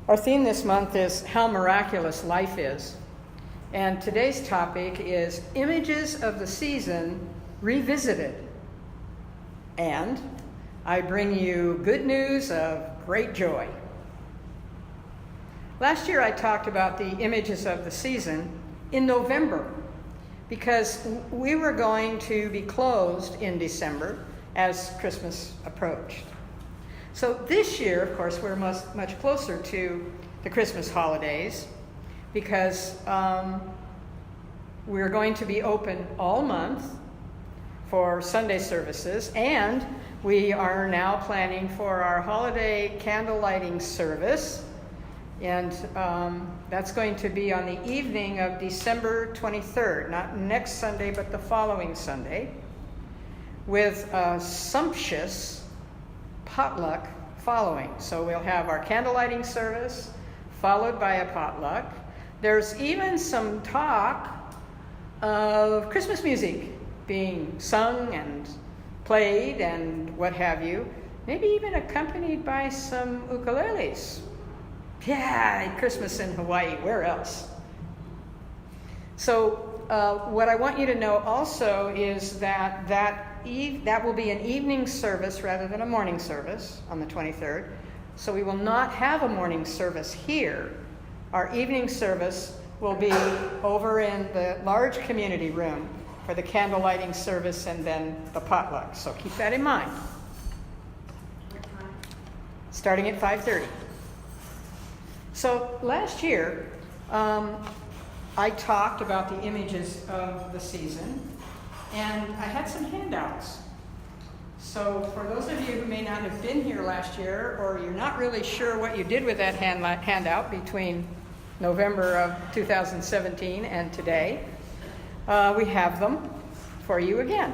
Our theme this month is How Miraculous Life Is. And today's topic is Images of the Season Revisited. And I bring you good news of great joy. Last year I talked about the images of the season in November because we were going to be closed in December as Christmas approached. So this year, of course, we're much closer to the Christmas holidays because we're going to be open all month for Sunday services, and we are now planning for our holiday candle lighting service, and that's going to be on the evening of December 23rd, not next Sunday, but the following Sunday, with a sumptuous potluck following. So we'll have our candle lighting service followed by a potluck. There's even some talk of Christmas music being sung and played and what have you, maybe even accompanied by some ukuleles. Yeah, Christmas in Hawaii, where else? So what I want you to know also is that will be an evening service rather than a morning service on the 23rd. So we will not have a morning service here. Our evening service will be over in the large community room for the candle lighting service and then the potluck. So keep that in mind. Starting at 5:30. So last year, I talked about the images of the season, and I had some handouts. So for those of you who may not have been here last year, or you're not really sure what you did with that handout between November of 2017 and today, we have them for you again.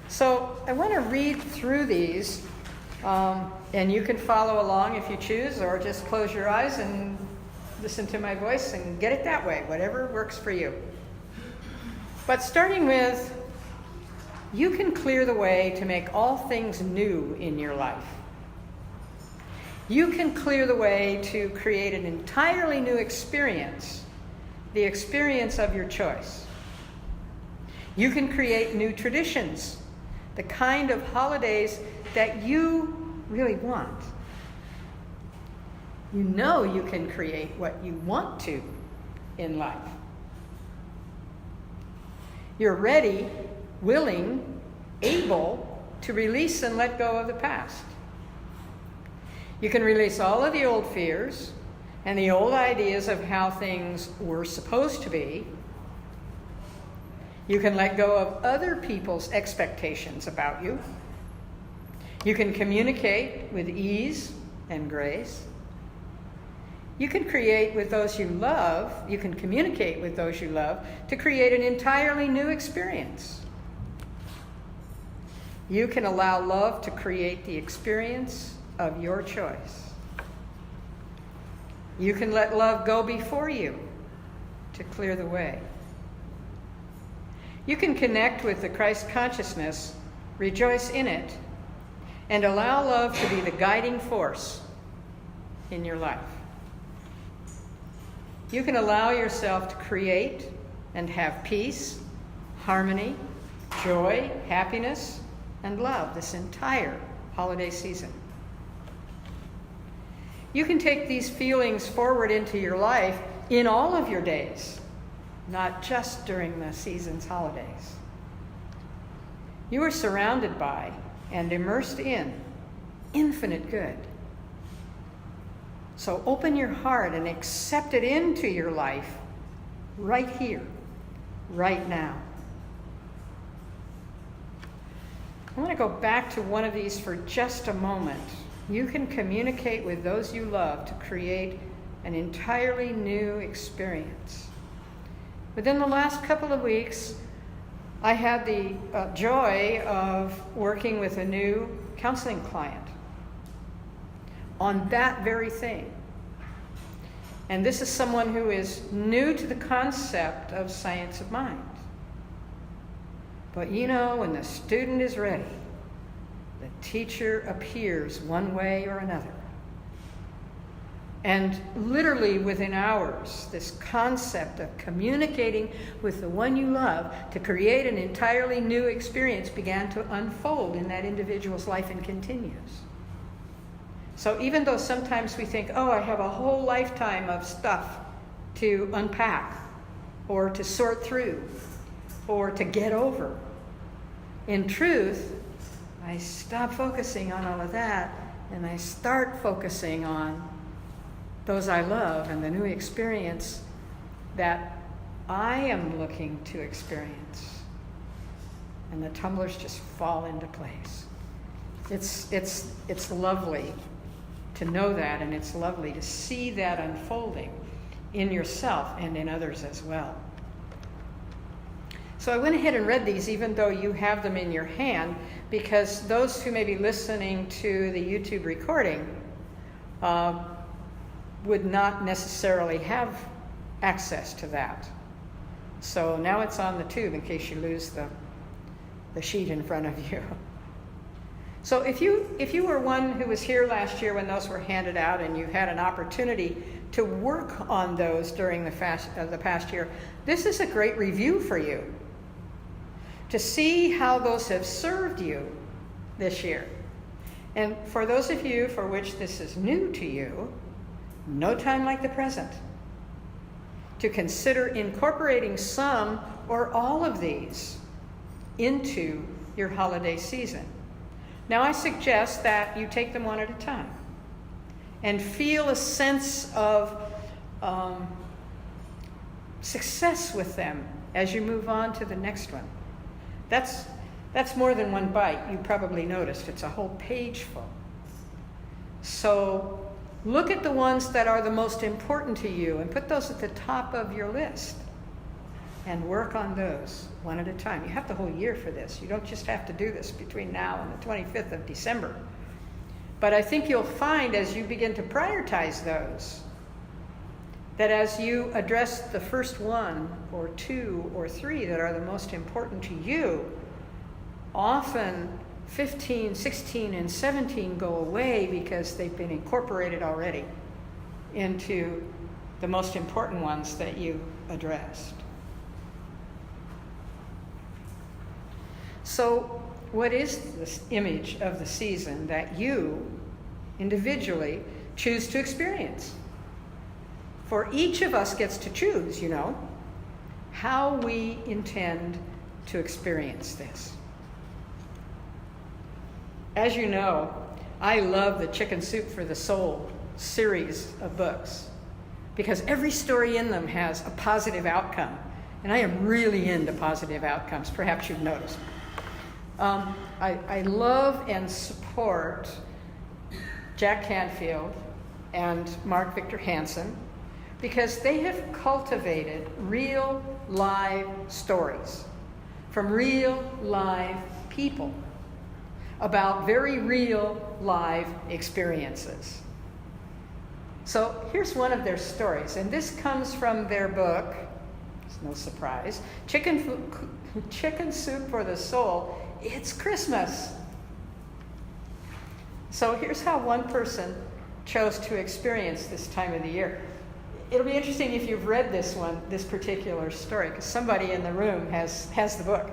So I want to read through these, and you can follow along if you choose, or just close your eyes and listen to my voice and get it that way, whatever works for you. But starting with, you can clear the way to make all things new in your life. You can clear the way to create an entirely new experience, the experience of your choice. You can create new traditions, the kind of holidays that you really want. You know you can create what you want to in life. You're ready, willing, able to release and let go of the past. You can release all of the old fears and the old ideas of how things were supposed to be. You can let go of other people's expectations about you. You can communicate with ease and grace. You can create with those you love, you can communicate with those you love to create an entirely new experience. You can allow love to create the experience of your choice. You can let love go before you to clear the way. You can connect with the Christ consciousness, rejoice in it, and allow love to be the guiding force in your life. You can allow yourself to create and have peace, harmony, joy, happiness, and love this entire holiday season. You can take these feelings forward into your life in all of your days, not just during the season's holidays. You are surrounded by and immersed in infinite good. So open your heart and accept it into your life right here, right now. I want to go back to one of these for just a moment. You can communicate with those you love to create an entirely new experience. Within the last couple of weeks, I had the joy of working with a new counseling client on that very thing. And this is someone who is new to the concept of science of mind. But you know, when the student is ready, the teacher appears one way or another. And literally within hours, this concept of communicating with the one you love to create an entirely new experience began to unfold in that individual's life and continues. So even though sometimes we think, oh, I have a whole lifetime of stuff to unpack or to sort through or to get over, in truth, I stop focusing on all of that and I start focusing on those I love and the new experience that I am looking to experience. And the tumblers just fall into place. It's lovely to know that, and it's lovely to see that unfolding in yourself and in others as well. So I went ahead and read these even though you have them in your hand, because those who may be listening to the YouTube recording would not necessarily have access to that. So now it's on the tube in case you lose the sheet in front of you. So if you were one who was here last year when those were handed out and you had an opportunity to work on those during the past year, this is a great review for you to see how those have served you this year. And for those of you for which this is new to you, no time like the present to consider incorporating some or all of these into your holiday season. Now, I suggest that you take them one at a time and feel a sense of success with them as you move on to the next one. That's more than one bite. You probably noticed it's a whole page full. So look at the ones that are the most important to you and put those at the top of your list and work on those one at a time. You have the whole year for this. You don't just have to do this between now and the 25th of December. But I think you'll find as you begin to prioritize those, that as you address the first one or two or three that are the most important to you, often 15, 16, and 17 go away because they've been incorporated already into the most important ones that you addressed. So, what is this image of the season that you individually choose to experience? For each of us gets to choose, how we intend to experience this. As you know, I love the Chicken Soup for the Soul series of books because every story in them has a positive outcome. And I am really into positive outcomes, perhaps you've noticed. I love and support Jack Canfield and Mark Victor Hansen because they have cultivated real live stories from real live people about very real live experiences. So here's one of their stories, and this comes from their book, it's no surprise, Chicken Soup for the Soul, It's Christmas. So here's how one person chose to experience this time of the year. It'll be interesting if you've read this particular story, because somebody in the room has the book.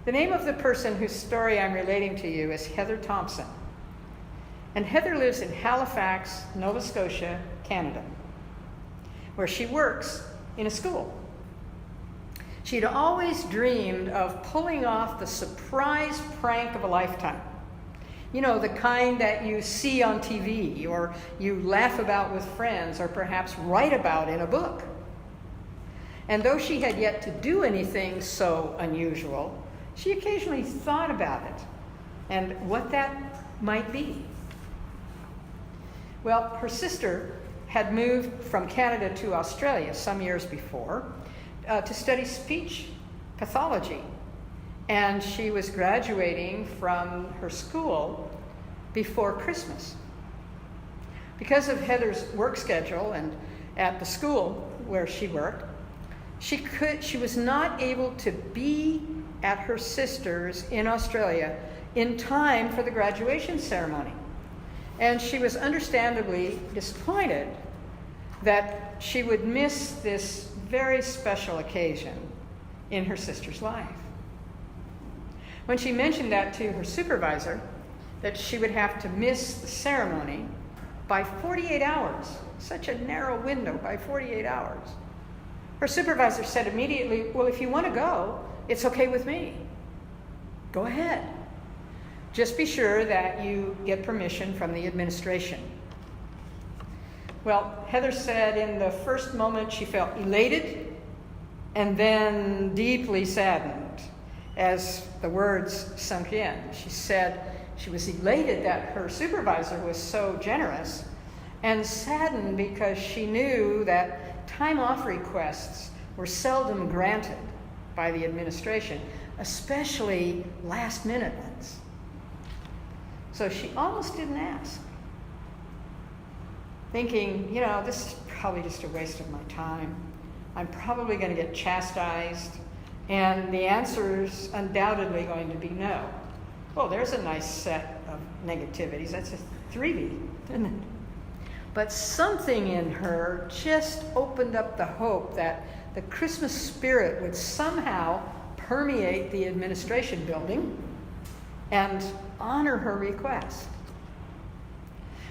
The name of the person whose story I'm relating to you is Heather Thompson. And Heather lives in Halifax, Nova Scotia, Canada, where she works in a school. She'd always dreamed of pulling off the surprise prank of a lifetime. The kind that you see on TV, or you laugh about with friends, or perhaps write about in a book. And though she had yet to do anything so unusual, she occasionally thought about it and what that might be. Well, her sister had moved from Canada to Australia some years before to study speech pathology. And she was graduating from her school before Christmas. Because of Heather's work schedule and at the school where she worked, she was not able to be at her sister's in Australia in time for the graduation ceremony. And she was understandably disappointed that she would miss this very special occasion in her sister's life. When she mentioned that to her supervisor, that she would have to miss the ceremony by 48 hours, such a narrow window, by 48 hours, her supervisor said immediately, well, if you want to go, it's okay with me. Go ahead. Just be sure that you get permission from the administration. Well, Heather said in the first moment she felt elated and then deeply saddened as the words sunk in. She said she was elated that her supervisor was so generous and saddened because she knew that time off requests were seldom granted by the administration, especially last-minute ones. So she almost didn't ask, thinking, this is probably just a waste of my time. I'm probably going to get chastised, and the answer's undoubtedly going to be no. Well, there's a nice set of negativities. That's a 3B, isn't it? But something in her just opened up the hope that the Christmas spirit would somehow permeate the administration building and honor her request.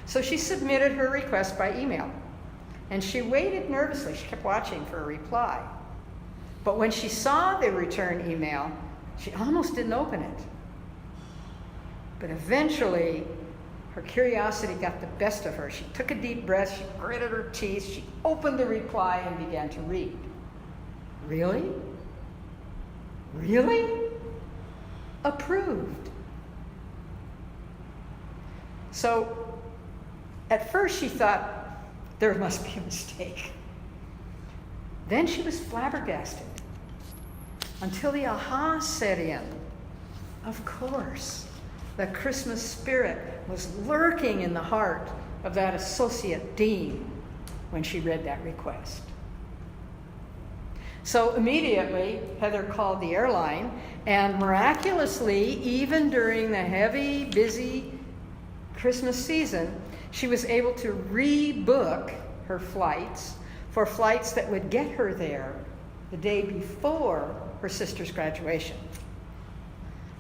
So she submitted her request by email, and she waited nervously. She kept watching for a reply. But when she saw the return email, she almost didn't open it. But eventually, her curiosity got the best of her. She took a deep breath, she gritted her teeth, she opened the reply and began to read. Really? Really? Approved. So, at first she thought there must be a mistake. Then she was flabbergasted until the aha set in. Of course, the Christmas spirit was lurking in the heart of that associate dean when she read that request. So immediately, Heather called the airline, and miraculously, even during the heavy, busy Christmas season, she was able to rebook her flights for flights that would get her there the day before her sister's graduation.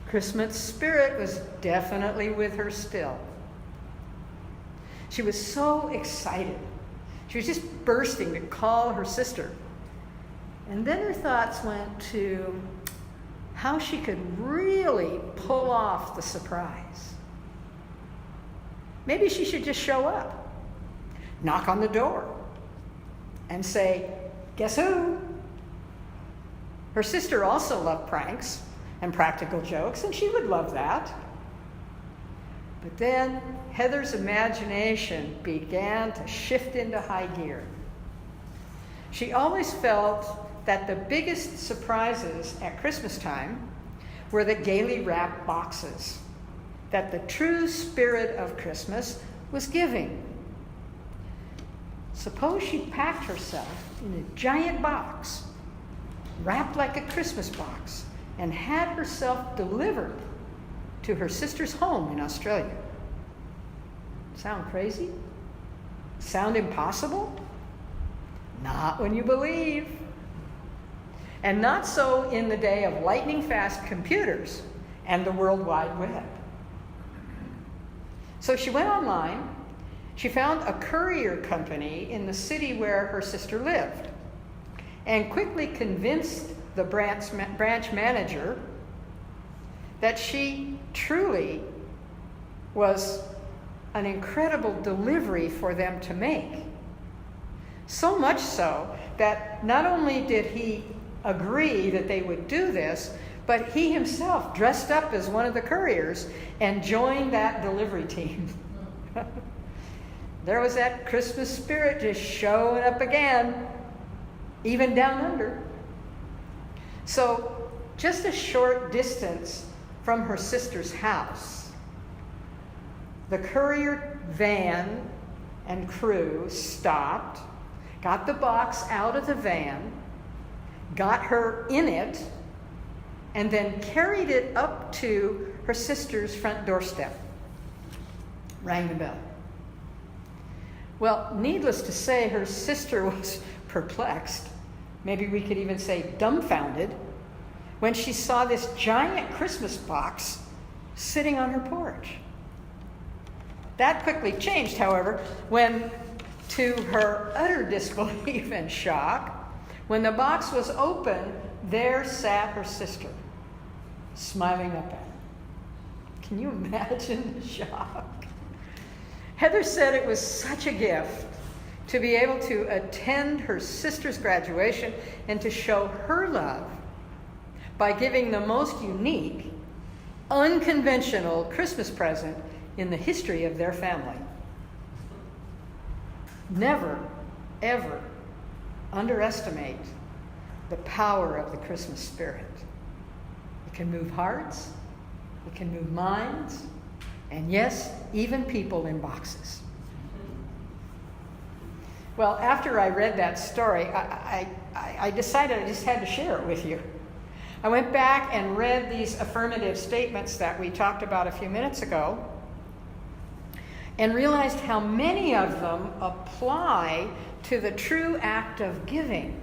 Christmas spirit was definitely with her still. She was so excited. She was just bursting to call her sister. And then her thoughts went to how she could really pull off the surprise. Maybe she should just show up, knock on the door, and say, "Guess who?" Her sister also loved pranks and practical jokes, and she would love that. But then Heather's imagination began to shift into high gear. She always felt that the biggest surprises at Christmas time were the gaily wrapped boxes that the true spirit of Christmas was giving. Suppose she packed herself in a giant box, wrapped like a Christmas box, and had herself delivered to her sister's home in Australia. Sound crazy? Sound impossible? Not when you believe. And not so in the day of lightning-fast computers and the World Wide Web. So she went online. She found a courier company in the city where her sister lived and quickly convinced the branch manager that she truly was an incredible delivery for them to make. So much so that not only did he agree that they would do this, but he himself dressed up as one of the couriers and joined that delivery team. There was that Christmas spirit just showing up again, even down under. So, just a short distance from her sister's house, the courier van and crew stopped, got the box out of the van, got her in it, and then carried it up to her sister's front doorstep. rang the bell. Well, needless to say, her sister was perplexed, maybe we could even say dumbfounded, when she saw this giant Christmas box sitting on her porch. That quickly changed, however, when, to her utter disbelief and shock, when the box was open, there sat her sister, smiling up at her. Can you imagine the shock? Heather said it was such a gift to be able to attend her sister's graduation and to show her love by giving the most unique, unconventional Christmas present in the history of their family. Never, ever underestimate the power of the Christmas spirit. It can move hearts, it can move minds, and yes, even people in boxes. Well, after I read that story, I decided I just had to share it with you. I went back and read these affirmative statements that we talked about a few minutes ago and realized how many of them apply to the true act of giving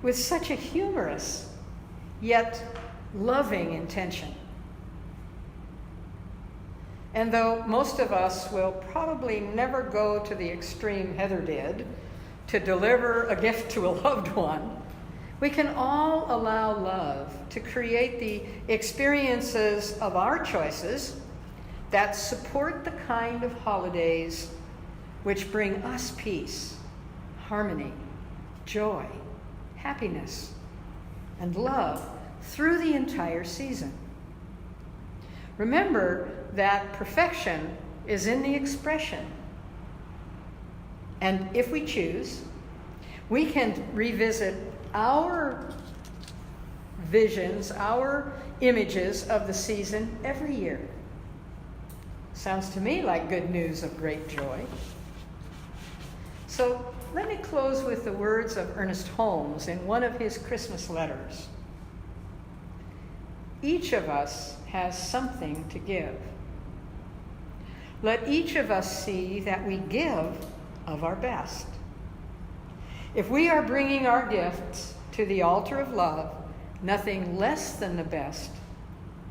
with such a humorous yet loving intention. And though most of us will probably never go to the extreme Heather did to deliver a gift to a loved one, we can all allow love to create the experiences of our choices that support the kind of holidays which bring us peace, harmony, joy, happiness, and love through the entire season. Remember that perfection is in the expression. And if we choose, we can revisit our visions, our images of the season every year. Sounds to me like good news of great joy. So let me close with the words of Ernest Holmes in one of his Christmas letters. Each of us has something to give. Let each of us see that we give of our best. If we are bringing our gifts to the altar of love, nothing less than the best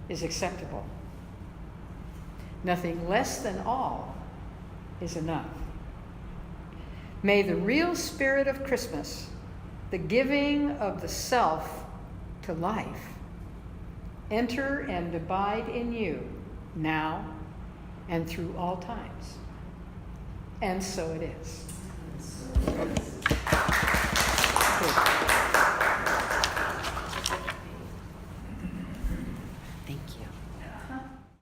is acceptable. Nothing less than all is enough. May the real spirit of Christmas, the giving of the self to life, enter and abide in you now and through all times. And so it is.